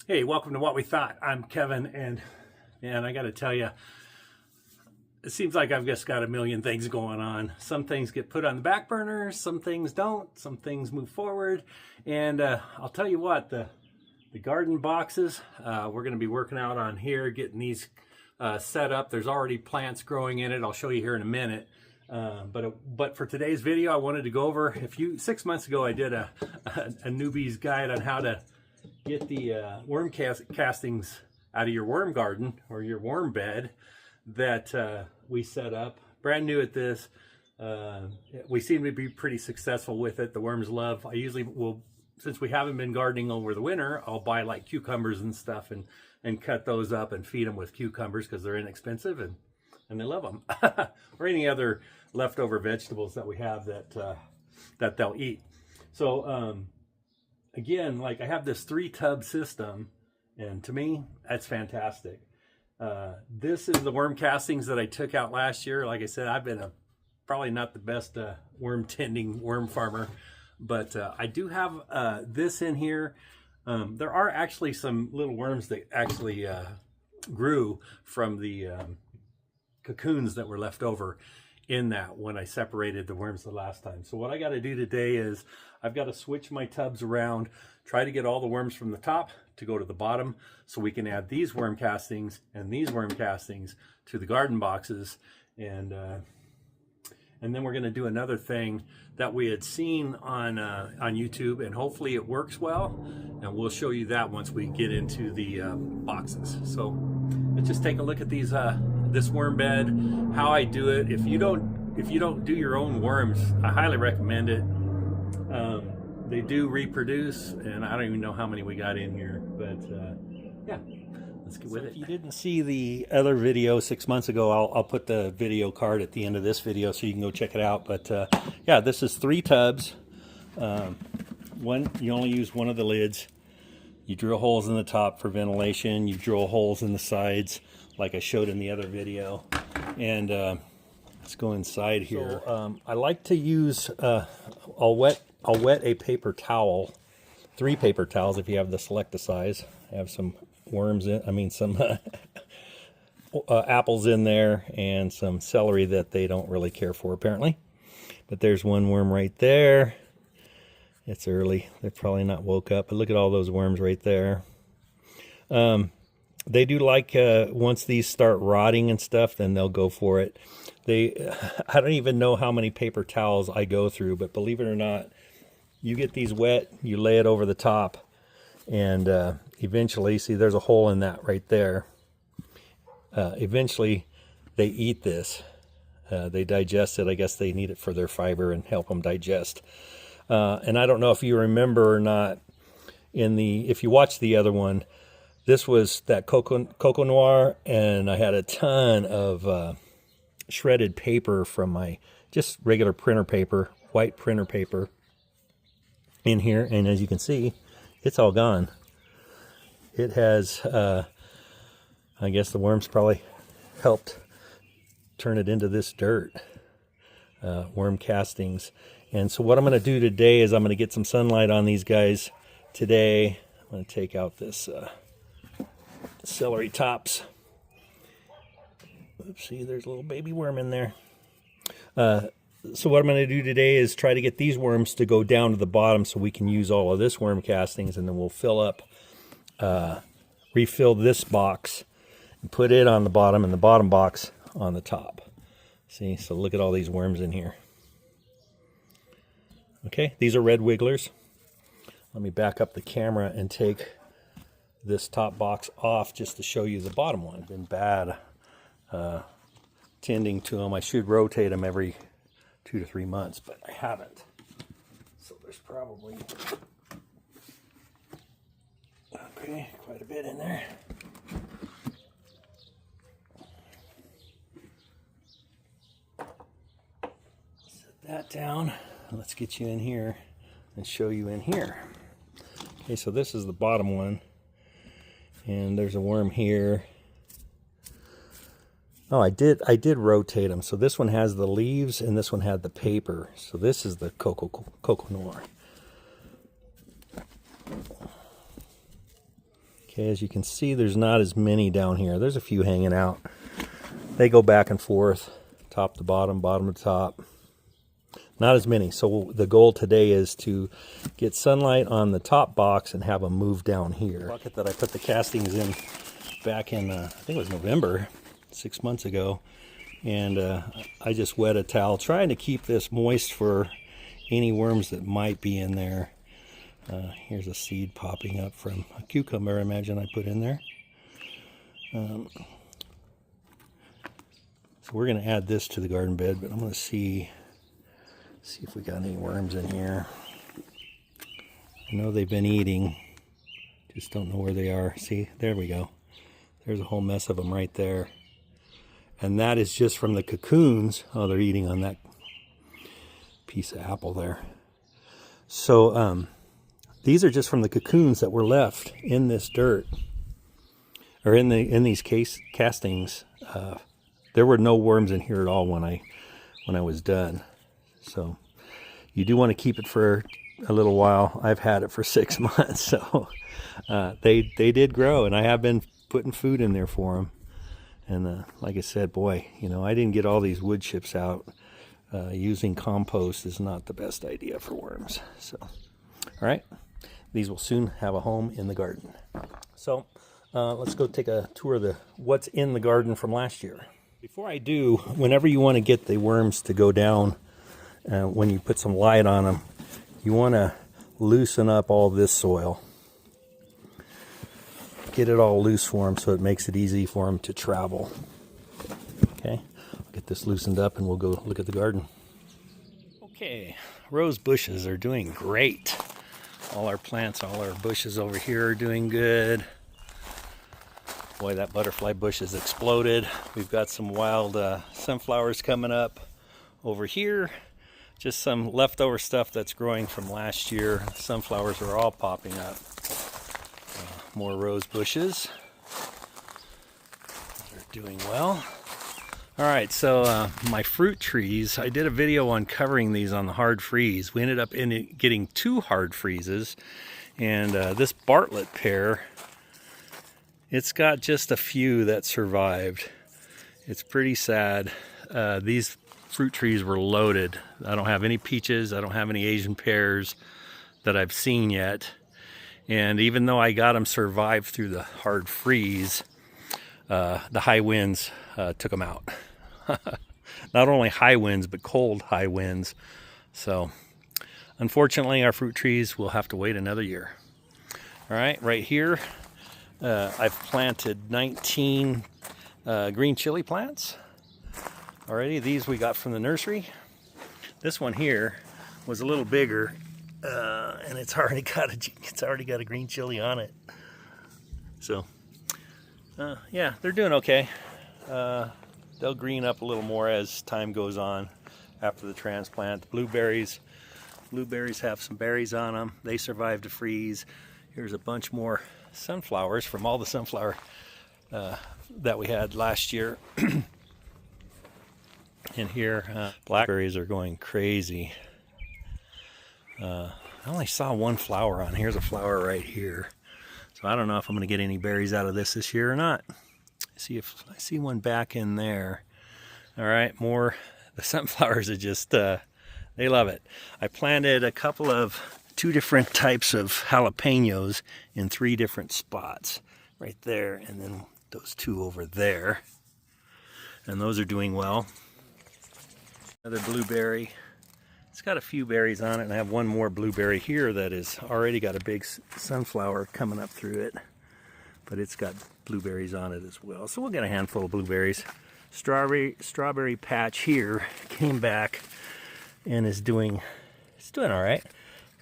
Hey, welcome to What We Thought. I'm Kevin, and I got to tell you, it seems like I've just got a million things going on. Some things get put on the back burner, some things don't, some things move forward. And I'll tell you what, the garden boxes, we're going to be working out on here, getting these set up. There's already plants growing in it. I'll show you here in a minute. But for today's video, I wanted to go over, 6 months ago, I did a newbie's guide on how to get the worm castings out of your worm garden or your worm bed that we set up. Brand new at this. We seem to be pretty successful with it. The worms love. I usually will, since we haven't been gardening over the winter, I'll buy like cucumbers and stuff and cut those up and feed them with cucumbers because they're inexpensive and they love them. Or any other leftover vegetables that we have that they'll eat. So again, like I have this 3-tub system, and to me, that's fantastic. This is the worm castings that I took out last year. Like I said, I've been probably not the best worm tending worm farmer, but I do have this in here. There are actually some little worms that actually grew from the cocoons that were left over in that when I separated the worms the last time. So what I got to do today is I've got to switch my tubs around, try to get all the worms from the top to go to the bottom so we can add these worm castings and these worm castings to the garden boxes. And then we're going to do another thing that we had seen on YouTube, and hopefully it works well, and we'll show you that once we get into the boxes. So let's just take a look at these this worm bed, how I do it. If you don't do your own worms, I highly recommend it. They do reproduce, and I don't even know how many we got in here, but yeah, let's get with it. If you didn't see the other video 6 months ago, I'll put the video card at the end of this video so you can go check it out. But yeah, this is 3 tubs. You only use one of the lids. You drill holes in the top for ventilation. You drill holes in the sides like I showed in the other video. And let's go inside here. So, I like to use, I'll wet a paper towel, 3 paper towels if you have the select size. I have some worms in, some apples in there and some celery that they don't really care for apparently. But there's one worm right there. It's early. They're probably not woke up, but look at all those worms right there. They do like, once these start rotting and stuff, then they'll go for it. I don't even know how many paper towels I go through, but believe it or not, you get these wet, you lay it over the top, and eventually, see there's a hole in that right there. Eventually, they eat this. They digest it. I guess they need it for their fiber and help them digest. And I don't know if you remember or not, if you watch the other one, this was that cocoa noir, and I had a ton of shredded paper from my just regular printer paper, white printer paper in here, and as you can see, it's all gone. It has, I guess the worms probably helped turn it into this dirt, worm castings. And so what I'm going to do today is I'm going to get some sunlight on these guys today. I'm going to take out this celery tops. Oops, see, there's a little baby worm in there. So what I'm going to do today is try to get these worms to go down to the bottom so we can use all of this worm castings, and then we'll fill up, refill this box and put it on the bottom and the bottom box on the top. See, so look at all these worms in here. Okay, these are red wigglers. Let me back up the camera and take this top box off just to show you the bottom one. Been bad tending to them. I should rotate them every 2 to 3 months, but I haven't. So there's probably, okay, quite a bit in there. Set that down. Let's get you in here and show you in here. Okay, so this is the bottom one, and there's a worm here. Oh, I did rotate them. So this one has the leaves and this one had the paper. So this is the cocoa noir. Okay, as you can see, there's not as many down here. There's a few hanging out. They go back and forth, top to bottom, bottom to top. Not as many. So the goal today is to get sunlight on the top box and have them move down here. The bucket that I put the castings in back in, I think it was November, 6 months ago. And I just wet a towel, trying to keep this moist for any worms that might be in there. Here's a seed popping up from a cucumber, I imagine I put in there. So we're going to add this to the garden bed, but I'm going to see if we got any worms in here. I know they've been eating, just don't know where they are. See, there we go. There's a whole mess of them right there. And that is just from the cocoons. Oh, they're eating on that piece of apple there. So these are just from the cocoons that were left in this dirt, or in these castings. There were no worms in here at all when I was done. So you do want to keep it for a little while. I've had it for 6 months, so they did grow, and I have been putting food in there for them. And like I said, boy, you know, I didn't get all these wood chips out. Using compost is not the best idea for worms. So, all right, these will soon have a home in the garden. So let's go take a tour of what's in the garden from last year. Before I do, whenever you want to get the worms to go down, when you put some light on them, you want to loosen up all this soil. Get it all loose for them so it makes it easy for them to travel. Okay, I'll get this loosened up and we'll go look at the garden. Okay, rose bushes are doing great. All our plants, all our bushes over here are doing good. Boy, that butterfly bush has exploded. We've got some wild sunflowers coming up over here. Just some leftover stuff that's growing from last year. Sunflowers are all popping up. More rose bushes. They're doing well. All right, so my fruit trees, I did a video on covering these on the hard freeze. We ended up getting 2 hard freezes, and this Bartlett pear, it's got just a few that survived. It's pretty sad. These fruit trees were loaded. I don't have any peaches. I don't have any Asian pears that I've seen yet. And even though I got them survived through the hard freeze, the high winds took them out. Not only high winds, but cold high winds. So unfortunately, our fruit trees will have to wait another year. All right, right here, I've planted 19 green chili plants already. These we got from the nursery. This one here was a little bigger, and it's already got a green chili on it. So yeah, they're doing okay. They'll green up a little more as time goes on after the transplant. Blueberries have some berries on them. They survived a freeze. Here's a bunch more sunflowers from all the sunflower that we had last year. And here, blackberries are going crazy. I only saw one flower on. Here's a flower right here. So I don't know if I'm going to get any berries out of this year or not. See if I see one back in there. All right, more. The sunflowers are just, they love it. I planted a couple of 2 different types of jalapenos in 3 different spots. Right there, and then those 2 over there. And those are doing well. Another blueberry. It's got a few berries on it, and I have one more blueberry here that has already got a big sunflower coming up through it. But it's got blueberries on it as well. So we'll get a handful of blueberries. Strawberry patch here came back and it's doing all right.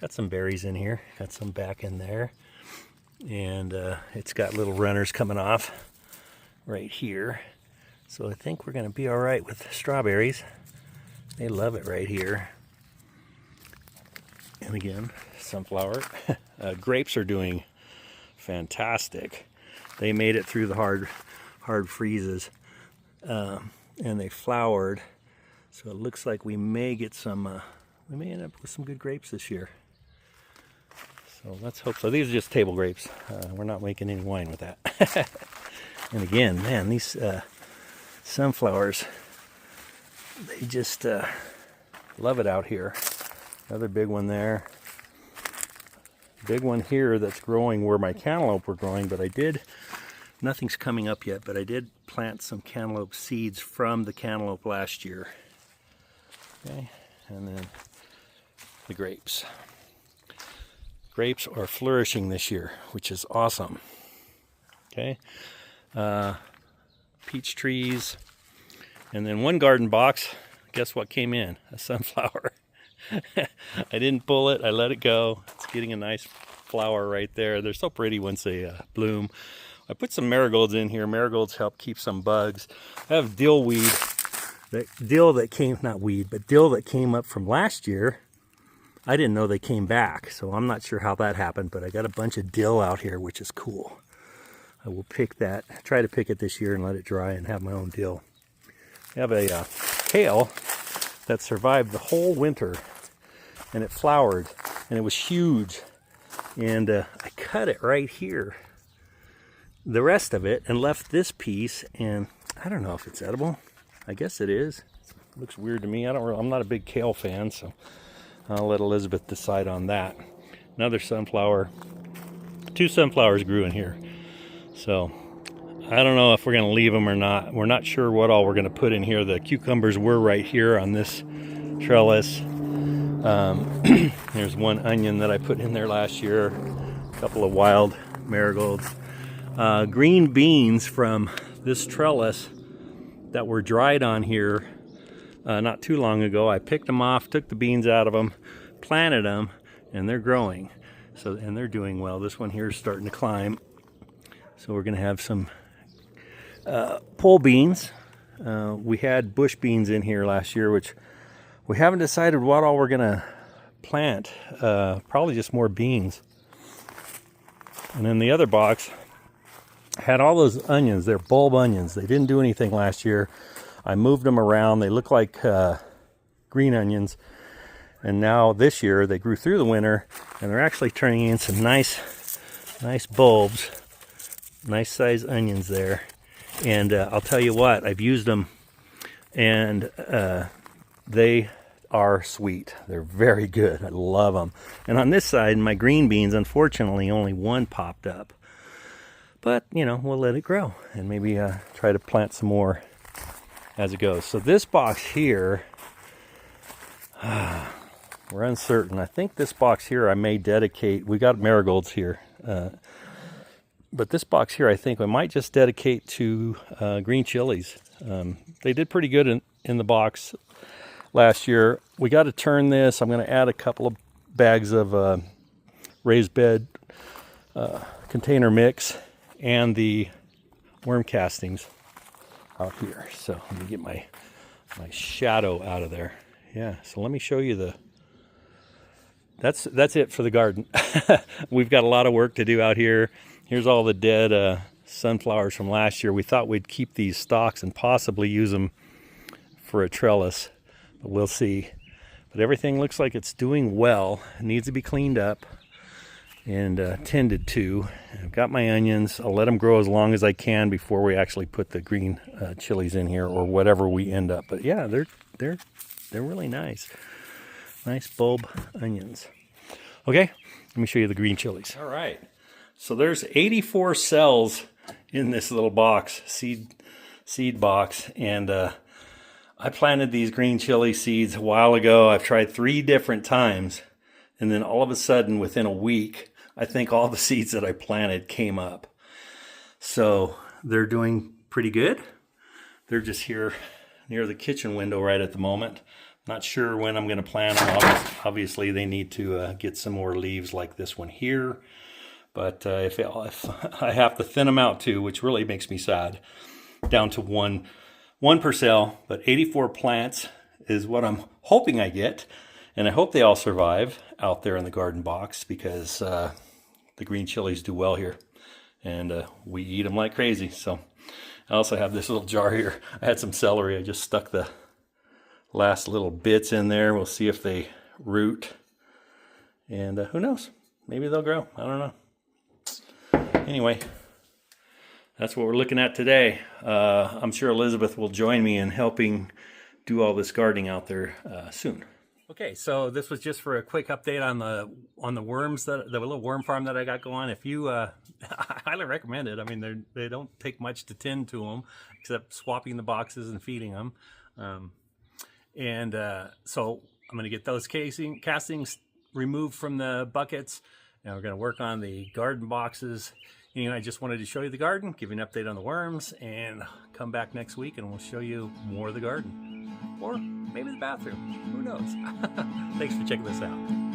Got some berries in here, got some back in there. And it's got little runners coming off right here. So I think we're gonna be all right with strawberries. They love it right here. And again, sunflower. Grapes are doing fantastic. They made it through the hard freezes, and they flowered. So it looks like we may get some. We may end up with some good grapes this year. So let's hope so. These are just table grapes. We're not making any wine with that. And again, man, these sunflowers, they just love it out here. Another big one there. Big one here that's growing where my cantaloupe were growing, but nothing's coming up yet, but I did plant some cantaloupe seeds from the cantaloupe last year. Okay, and then the grapes. Grapes are flourishing this year, which is awesome. Okay, peach trees, and then one garden box, guess what came in? A sunflower. I didn't pull it, I let it go. It's getting a nice flower right there. They're so pretty once they bloom. I put some marigolds in here. Marigolds help keep some bugs. I have dill weed, dill that came up from last year. I didn't know they came back, so I'm not sure how that happened, but I got a bunch of dill out here, which is cool. I will pick that, try to pick it this year and let it dry and have my own dill. I have a kale that survived the whole winter, and it flowered, and it was huge. And I cut it right here, the rest of it, and left this piece, and I don't know if it's edible. I guess it is. It looks weird to me. I'm not a big kale fan, so I'll let Elizabeth decide on that. Another sunflower. 2 sunflowers grew in here. So I don't know if we're going to leave them or not. We're not sure what all we're going to put in here. The cucumbers were right here on this trellis. There's one onion that I put in there last year. A couple of wild marigolds. Green beans from this trellis that were dried on here not too long ago. I picked them off, took the beans out of them, planted them, and they're growing. And they're doing well. This one here is starting to climb. So we're going to have some pole beans. We had bush beans in here last year, which we haven't decided what all we're going to plant. Probably just more beans. And then the other box had all those onions. They're bulb onions. They didn't do anything last year. I moved them around. They look like green onions. And now this year they grew through the winter, and they're actually turning in some nice bulbs. Nice size onions there. And I'll tell you what, I've used them, and they are sweet. They're very good. I love them. And on this side, my green beans, unfortunately, only one popped up. But, you know, we'll let it grow and maybe try to plant some more as it goes. So this box here, we're uncertain. I think this box here I may dedicate, we got marigolds here. But this box here, I think I might just dedicate to green chilies. They did pretty good in the box last year. We got to turn this. I'm going to add a couple of bags of raised bed container mix and the worm castings out here. So let me get my shadow out of there. Yeah, so let me show you that's it for the garden. We've got a lot of work to do out here. Here's all the dead sunflowers from last year. We thought we'd keep these stalks and possibly use them for a trellis, but we'll see. But everything looks like it's doing well. It needs to be cleaned up and tended to. I've got my onions. I'll let them grow as long as I can before we actually put the green chilies in here or whatever we end up. But yeah, they're really nice. Nice bulb onions. Okay, let me show you the green chilies. All right. So there's 84 cells in this little box, seed box, and I planted these green chili seeds a while ago. I've tried 3 different times, and then all of a sudden, within a week, I think all the seeds that I planted came up. So they're doing pretty good. They're just here near the kitchen window right at the moment. Not sure when I'm going to plant them. Obviously, they need to get some more leaves like this one here. But if I have to thin them out too, which really makes me sad, down to one per cell. But 84 plants is what I'm hoping I get. And I hope they all survive out there in the garden box because the green chilies do well here. And we eat them like crazy. So I also have this little jar here. I had some celery. I just stuck the last little bits in there. We'll see if they root. And who knows? maybe they'll grow. I don't know. Anyway, that's what we're looking at today. I'm sure Elizabeth will join me in helping do all this gardening out there soon. Okay, so this was just for a quick update on the worms, the little worm farm that I got going. If you, I highly recommend it. I mean, they don't take much to tend to them, except swapping the boxes and feeding them. So I'm going to get those castings removed from the buckets, and we're going to work on the garden boxes. Anyway, I just wanted to show you the garden, give you an update on the worms, and come back next week and we'll show you more of the garden. Or maybe the bathroom. Who knows? Thanks for checking this out.